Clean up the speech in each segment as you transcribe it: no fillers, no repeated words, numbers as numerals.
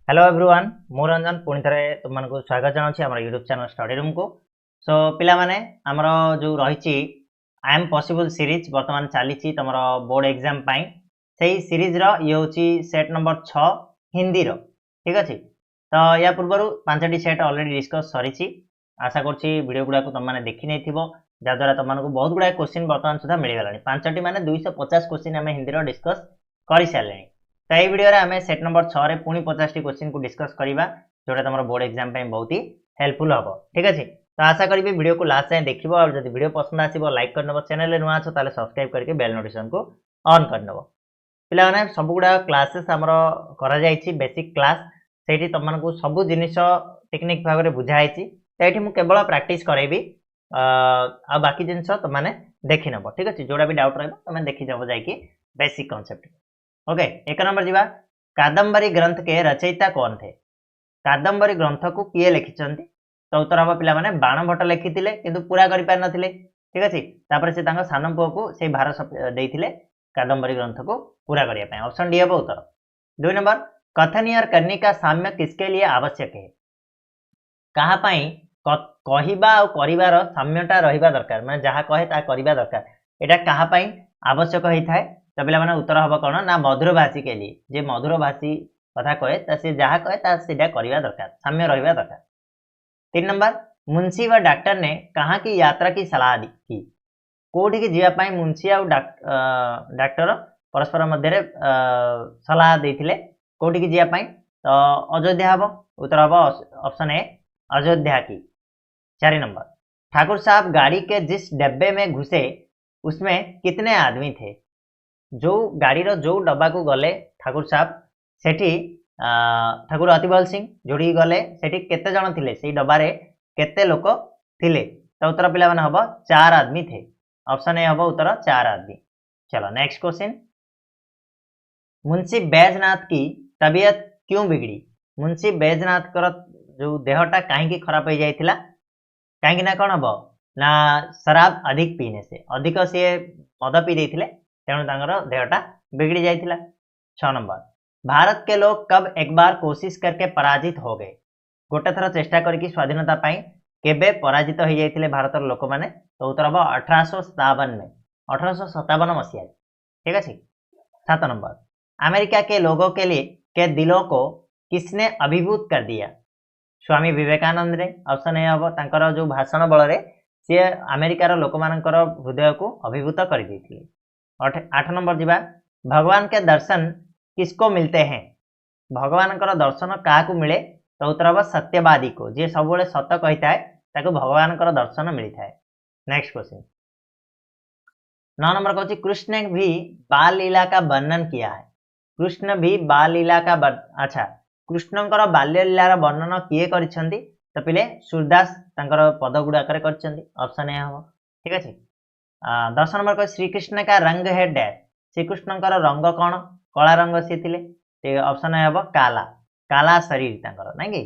Hello everyone मु रंजन पुणी थे तुमको स्वागत जनाऊँ आम यूट्यूब चैनल स्टडी रूम को। सो पिला माने आमर जो रही आई एम पॉसिबल सीरीज बर्तमान चली तुम बोर्ड एग्जाम से सीरीज ये हूँ सेट नंबर 6 हिंदी रो ठीक अच्छे। तो या पूर्व 5टी सेट ऑलरेडी डिस्कस सरी आशा करीडियो गुड़ा तुम मैंने देखी नहीं जहाद्वारा तुमको बहुत गुड़ा क्वेश्चन बर्तमान सुधा मिलगला 5टी मान 250 क्वेश्चन आम हिंदी डिस्कस कर सारे। तो ये वीडियो आम सेट नंबर 6 रे पुणी 50 क्वेश्चन को डिस्कस करवा जोटा तुम बोर्ड एग्जाम बहुत ही हेल्पफुल हम ठीक अच्छे। तो आशा करी वीडियो को लास्ट जाए देखो और जब वीडियो पसंद आसो लाइक करनब चैनल नुआ अच्छो ताले सब्सक्राइब करके बेल नोटिफिकेशन को ऑन करनब। पिलाने सब गुड़ा क्लासेस आमर करा बेसिक क्लास से तुमको सब जिनिस टेक्निक भाव में बुझाई तो ये मुझे केवल प्रैक्टिस करेबी आ बाकी जिन तुमने देखी नब ठीक अच्छे। जोड़ा भी डाउट रहा देखी जब जाकि बेसिक कॉन्सेप्ट। ओके एक नंबर जीवा कादम्बरी ग्रंथ के रचयिता कौन थे? कादम्बरी ग्रंथ को किए लिखिं तो उत्तर हम पिला माने बाणभट्ट लिखी किंतु पूरा कर पार नथिले ठीक अच्छे। तापर से सान पुओ को से भार देते कादम्बरी ग्रंथ को पूरा करने ऑप्शन डी हम उत्तर। 2 नंबर कथनी और करनी का साम्य किसके लिए आवश्यक है? कहापाई कहवा और करार साम्यटा रहा दरकार मैं जहाँ कहे ता करवा दरकार यहाँ कहापाई आवश्यक होता है। तो पे उत्तर हम कौन ना मधुरभाषी के लिए जे मधुरभाषी कथा कहे सी जहाँ कहे करवा दरकार साम्य रहा दरकार। 3 नंबर मुंशी व डॉक्टर ने कहाँ की यात्रा की सलाह की? कौटी की जावाई मुंशी और डॉक्टर परस्पर मध्य सलाह देते कौटी की जावाई तो अयोध्या हम उत्तर हम ऑप्शन ए अयोध्या की। 4 नंबर ठाकुर साहब गाड़ी के जिस डब्बे में घुसे उसमें कितने आदमी थे? जो गाड़ी जो डब्बा को गले ठाकुर साहब सेठी ठाकुर अतिबल सिंह जोड़ी गले सेठी केते जन थिले से डब्बारे केते लोक थिले तो उत्तर पिला माने हबो 4 आदमी थे ऑप्शन ए हबो उत्तर 4 आदमी। चलो नेक्स्ट क्वेश्चन मुंशी बैजनाथ की तबीयत क्यों बिगड़ी? मुंशी बैजनाथ कर जो देहटा कहीं खराब हो जाइथिला कहीं ना कौन हम ना शराब अधिक पीने से अधिक सी मद पी देते तेणु देहटा बिगड़ी जाइथिला। 6 नंबर भारत के लोग कब एक बार कोशिश करके पराजित हो गए? गोटे थर चेष्टा करके स्वाधीनता केबे पराजित हो जाइथिले भारत लोक मैंने तो उत्तर हम 1857 में 1857 मसीहा ठीक है। 7 नंबर अमेरिका के लोगों के लिए के दिलों को किसने अभिभूत कर दिया? स्वामी विवेकानंद ने ऑप्शन ए हम तांकर जो भाषण बल सी अमेरिकार लोक मानकर हृदय को अभिभूत कर देते। 8 नंबर जीवा भगवान के दर्शन किसको मिलते हैं? भगवान दर्शन क्या मिले तो उत्तर हम सत्यवादी को जी सब सत कही था भगवान दर्शन मिलता है। नेक्स्ट क्वेश्चन 9 नंबर कहूँ कृष्ण ने भी बाल लीला का वर्णन किया है। कृष्ण भी बाल लीला का अच्छा कृष्णकर बाल्य लीलार वर्णन किए करिसेंती तो पिले सूरदास पद गुड़ाक ऑप्शन ए हम ठीक है। 10 नंबर कह श्रीकृष्ण का रंग है डैश श्रीकृष्ण रंग कौन कला रंग सी थे ऑप्शन ए हम काला काला शरीर ना कि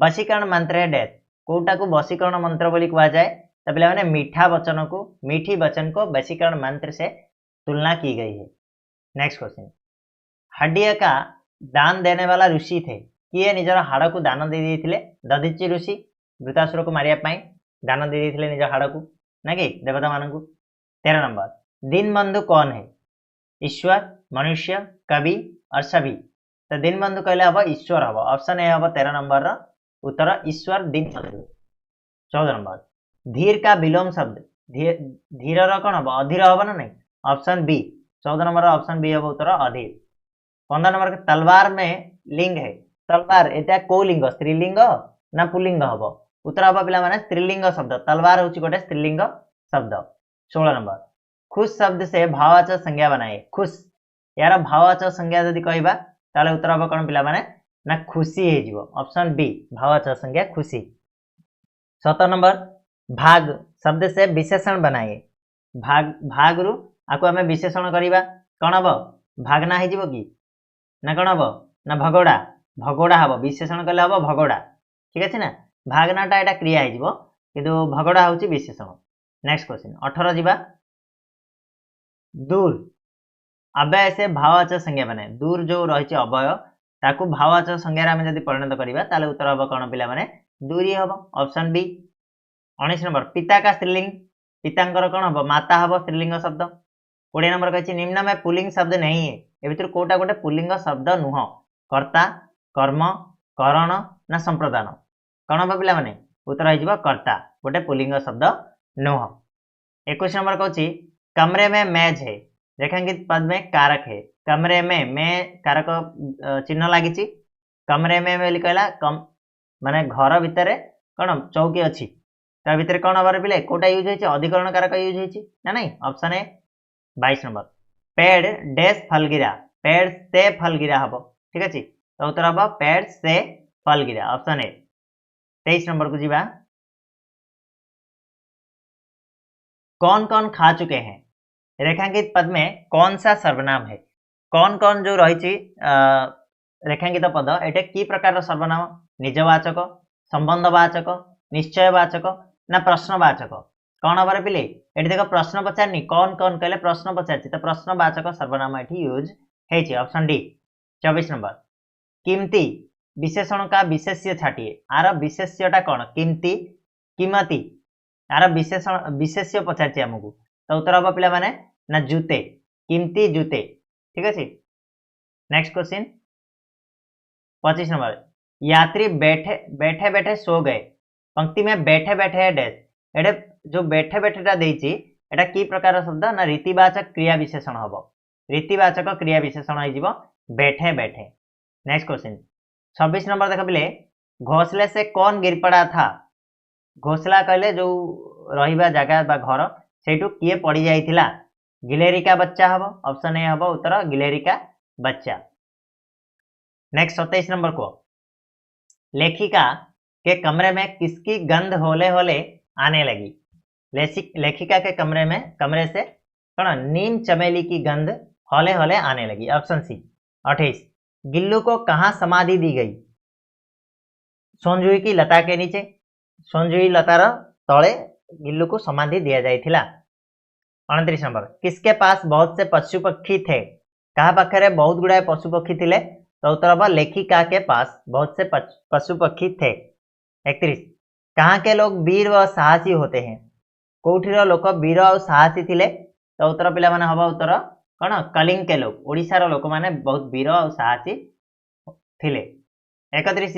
वशीकरण मंत्र है डैश कौटा को वशीकरण मंत्र बोली कहा जाए तो पिला मैंने मीठी वचन को वशीकरण मंत्र से तुलना की गई है। नेक्स्ट क्वेश्चन हड्डिया का दान देने वाला ऋषि थे किए निजर हाड़ को दान दे देते दधीचि ऋषि वृतासुर को मारिया दान दे देते निज हाड़ को ना कि देवता मान। 13 नंबर दीनबंधु कौन है? ईश्वर मनुष्य कवि और सभी तो दीनबंधु कहले हम ईश्वर हम ऑप्शन ए हम 13 नंबर उत्तर ईश्वर दीनबंधु। 14 नंबर धीर का विलोम शब्द धीर कौन हम अधीर हम ना नहीं option B 14 number option B हम उत्तर अधीर। 15 नंबर तलवार में लिंग है तलवार एटा को लिंग स्त्रीलिंग ना पुलिंग हम उत्तर हम पिला माने स्त्रीलिंग शब्द तलवार हूँ गोटे स्त्रीलिंग शब्द। 16 नंबर खुश शब्द से भाववाचक संज्ञा बनाए खुश यार भाववाचक संज्ञा यदि कहबा ताले उत्तर हम कौन पिला माने ना खुशी हो ऑप्शन बी भाववाचक संज्ञा खुशी। 17 नंबर भाग शब्द से विशेषण बनाए भाग रु आको आम विशेषण करवा कौन हम भागना हो कि ना कौन हम ना भगोड़ा भगोड़ा हम विशेषण कले हम भगोड़ा ठीक अच्छे ना भागनाटा यहाँ क्रिया हो किंतु भगोड़ा हूँ विशेषण। नेक्स्ट क्वेश्चन 18 जीवा दूर अव्यय से भाववाचक संज्ञा बनाए दूर जो रही अव्यय ताकू भाववाचक संज्ञा आम जब परिणत करवा ताले उत्तर हम कौन पिला माने दूरी हम ऑप्शन बी 19 नंबर पिता का स्त्रीलिंग पितांकर कौन हम माता हम स्त्रीलिंग शब्द 20 नंबर कही निम्न में पुलिंग शब्द नहीं है ए भर कोटा गोटे पुलिंग शब्द नुह कर्ता कर्म करण ना संप्रदान कौन हम पिला माने उत्तर हो कर्ता गोटे पुलिंग शब्द नुह 21 नंबर कहूँ कमरे में मेज है रेखांकित पद में कारक है कमरे में कारक चिन्ह लगी कमरे में कहला कम माने घर भितर कौन चौकी अच्छी ता भितर कौन हबार पिले कोटा यूज होइछ अधिकरण कारक यूज होइछ ना नहीं ऑप्शन ए 22 नंबर पेड़ डैश फल गिरा पेड़ से फल गिरा हबो ठीक अछि तो उत्तर हबो पेड़ से फल गिरा ऑप्शन ए 23 नंबर को जीवा कौन कौन खा चुके हैं रेखांकित पद में कौन सा सर्वनाम है कौन कौन जो रही रेखांकित पद एटे की प्रकार सर्वनाम निजवाचक संबंधवाचक निश्चयवाचक ना प्रश्नवाचक कौन हबार पिले ये देख प्रश्न पचारनी कौन कौन कहले प्रश्न पचार तो प्रश्नवाचक सर्वनाम ये यूज है ऑप्शन डी 24 नंबर कीमती विशेषण का विशेष्य छाटिए आर विशेष्यटा कौन कीमती कीमती आर विशेषण विशेष्य पचार आमको तो उत्तर हम पिला माने ना जूते कीमती जूते ठीक है नेक्स्ट क्वेश्चन 25 नंबर यात्री बैठे बैठे बैठे सो गए पंक्ति में बैठे बैठे डैश एडे जो बैठे बैठेटा देइछि एटा की प्रकार शब्द ना रीतिवाचक क्रिया विशेषण हबो रीतिवाचक क्रिया विशेषण हो जीवो बैठे बैठे नेक्स्ट क्वेश्चन 26 नंबर देख पिले घोंसले से कौन गिर पड़ा था घोंसला कहले जो रहिबा जगह बा घर सेठू किए पड़ी जाइथिला गिलेरी का बच्चा हबो ऑप्शन ए हबो उत्तर गिलेरी का बच्चा नेक्स्ट 27 नंबर को लेखिका के कमरे में किसकी गंध होले होले आने लगी लेखिका के कमरे से कौन नीम चमेली की गंध होले होले आने लगी ऑप्शन सी 28 गिल्लू को कहाँ समाधि दी गई सोंजुई की लता के नीचे सोंजुई लतार तले गिल्लू को समाधि दिया जाइथिला 29 नंबर किसके पास बहुत से पशु पक्षी थे कहा पाखे बहुत गुड़ाए पशु पक्षी थे तो उत्तर हम लेखिका के पास बहुत से पशु पक्षी थे 31 कहाँ के लोग वीर व साहसी होते हैं कौटिर लोक वीर और साहसी थे तो उत्तर पिला माने हम उत्तर कौन कलिंग के लोग ओडिशार लोक माने बहुत वीर और साहसी थे 31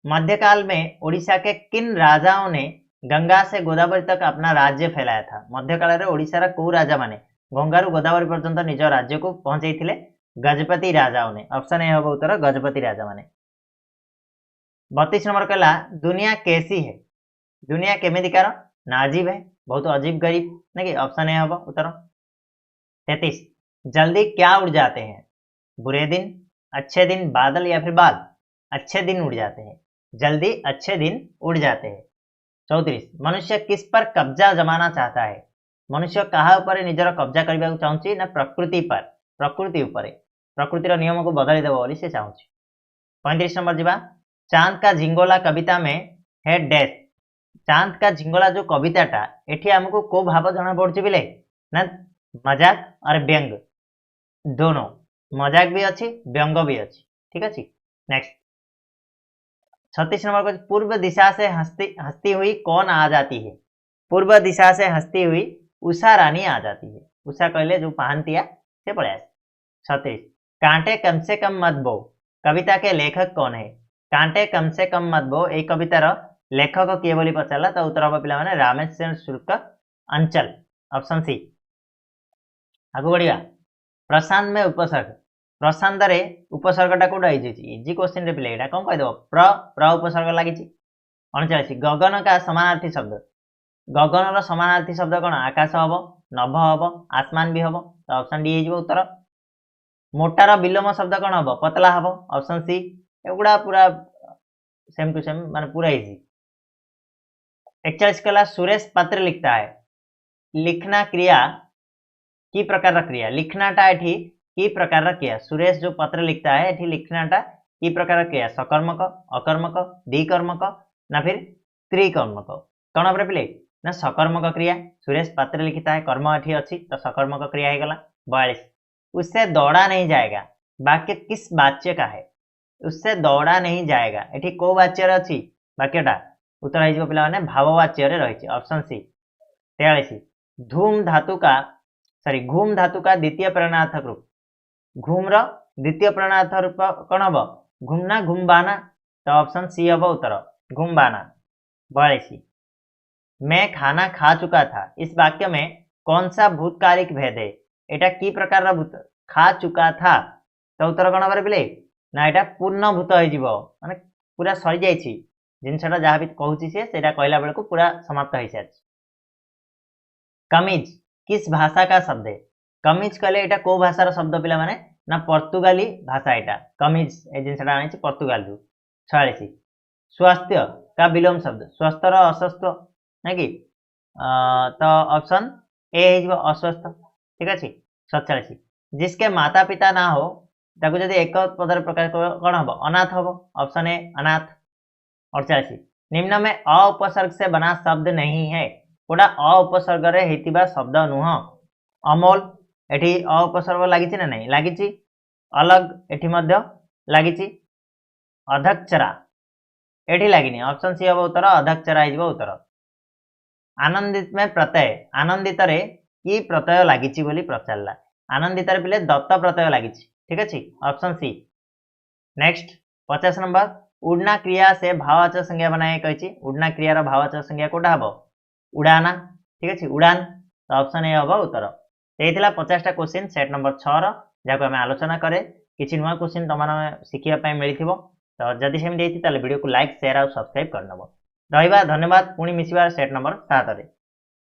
मध्यकाल में ओडिशा के किन राजाओं ने गंगा से गोदावरी तक अपना राज्य फैलाया था मध्यकाल में ओडिशार कौ राजा माने गंगारू गोदावरी पर्यंत निज राज्य को पहुंचाई गजपति राजाओं ने ऑप्शन ए हम उत्तर गजपति राजा माने 32 नंबर कहला दुनिया कैसी है दुनिया केमितिकार ना अजीब है बहुत अजीब गरीब नहीं ऑप्शन ए हम उत्तर 33 जल्दी क्या उड़ जाते हैं बुरे दिन अच्छे दिन बादल या फिर बाल अच्छे दिन उड़ जाते हैं जल्दी अच्छे दिन उड़ जाते हैं 34 मनुष्य किस पर कब्जा जमाना चाहता है मनुष्य कहा ऊपर निजर कब्जा करने को चाहूँ ना प्रकृति पर प्रकृति ऊपर प्रकृतिर नियम को बदली देव बोली से चाहूँ 35 नंबर जीवा चांद का झिंगोला कविता में है डैश चांद का झिंगोला जो कविताटा एठी हमको को भाव जना पड़छ बिले ना मजाक और व्यंग दोनों मजाक भी अच्छी व्यंग भी अच्छी ठीक है नेक्स्ट 36 नंबर को पूर्व दिशा से हंसती हुई कौन आ जाती है पूर्व दिशा से हंसती हुई उषा रानी आ जाती है उषा कहले जो पहनतिया से पड़े 36 कांटे कम से कम मत बो कविता के लेखक कौन है कांटे कम से कम मत बो एक कवितार लेखक किए बोली पचारा तो उत्तर हम पिला रामेश्वर शुल्क अंचल ऑप्शन सी आगु बढ़िया प्रशांत में उपसर्ग प्रशांत रे उपसर्गटा कौट इजी क्वेश्चन रे पिले एटा कौन कहीदेव प्र उपसर्ग लगी 39 गगन का समानार्थी शब्द गगन समानार्थी शब्द कौन आकाश हम नभ हम आसमान भी हम तो ऑप्शन डी हो उत्तर मोटार विलोम शब्द कौन हम पतला हम ऑप्शन सी एगुड़ा पूरा सेम टू सेम माने पूरा इजी 41 कला सुरेश पत्र लिखता है लिखना क्रिया की प्रकार क्रिया लिखनाटा एठी की प्रकार क्रिया सुरेश जो पत्र लिखता है एठी लिखनाटा की प्रकार क्रिया सकर्मक अकर्मक द्विकर्मक ना फिर त्रिकर्मक कौन हम पिले ना सकर्मक क्रिया सुरेश पत्र लिखता है कर्म एठी अच्छी तो सकर्मक क्रिया हो गला 42 उससे दौड़ा नहीं जाएगा वाक्य किस वाच्य का है उससे दौड़ा नहीं जाएगा एठी को वाच्य अछि वाक्यटा उत्तर है पिला माने भाववाच्य रे रहिछि ऑप्शन सी 43 धूम धातु का सॉरी घूम धातु का द्वितीय प्रणनार्थक रूप घूम रो द्वितीय प्रणनार्थक रूप कोन हबो घूमना घुमबाना तो ऑप्शन सी हबो उत्तर घुमबाना 42 मैं खाना खा चुका था इस वाक्य में कौन सा भूतकालिक भेद है एटा की प्रकार भूत खा चुका था तो उत्तर कोन हबो पिले ना एटा पूर्ण भूत हो जिवो माने पूरा सरी जाइछि जिनसटा जहाँ भी कहूची से सेटा कहला बेलको पूरा समाप्त हो सारी कमीज किस भाषा का शब्द है कमीज कहले एटा को भाषार शब्द पिला माने ना पर्तुगाली भाषा एटा कमीज ए जिनसटा आनी पर्तुगाल रु 46 स्वास्थ्य का विलोम शब्द स्वस्थ र अस्वस्थ ना कि तो ऑप्शन ए है अस्वस्थ ठीक अच्छे 47 जिसके माता पिता ना हो ताकू जदि एक पदर प्रकाश कौन हम अनाथ हम ऑप्शन ए अनाथ 48 निम्न में अ उपसर्ग से बना शब्द नहीं है कोडा अ उपसर्ग रे हेतिबा शब्द नुह अमोल एठी अ उपसर्ग लागिछि ना नहीं लागिछि अलग एठी मध्य लागिछि अधक्षरा एठी लागिनी ऑप्शन सी हबो उत्तर अधक्षरा हिजबो उत्तर आनंदित में प्रत्यय आनंदित रे की प्रत्यय लागिछि बोली पचारला आनंदित रे पिले दत्त प्रत्यय लागिछि ठीक अछि ऑप्शन सी नेक्स्ट 50 नंबर उड़ना क्रिया से भाववाचक संज्ञा बनाए कहिछि उड़ना क्रिया रो भाववाचक संज्ञा कोटा हबो उड़ाना ठीक अछि उड़ान तो ऑप्शन ए हबो उत्तर एथिला 50 टा क्वेश्चन सेट नंबर 6 रो जाको हम आलोचना करे किछि नुवा क्वेश्चन तमाने सिखिया पय मिलिथिबो तो जदि सेम देइछि ताले वीडियो को लाइक शेयर और सब्सक्राइब करनबो रहिबा धन्यवाद पुणी मिसिबार सेट नंबर 7 रे।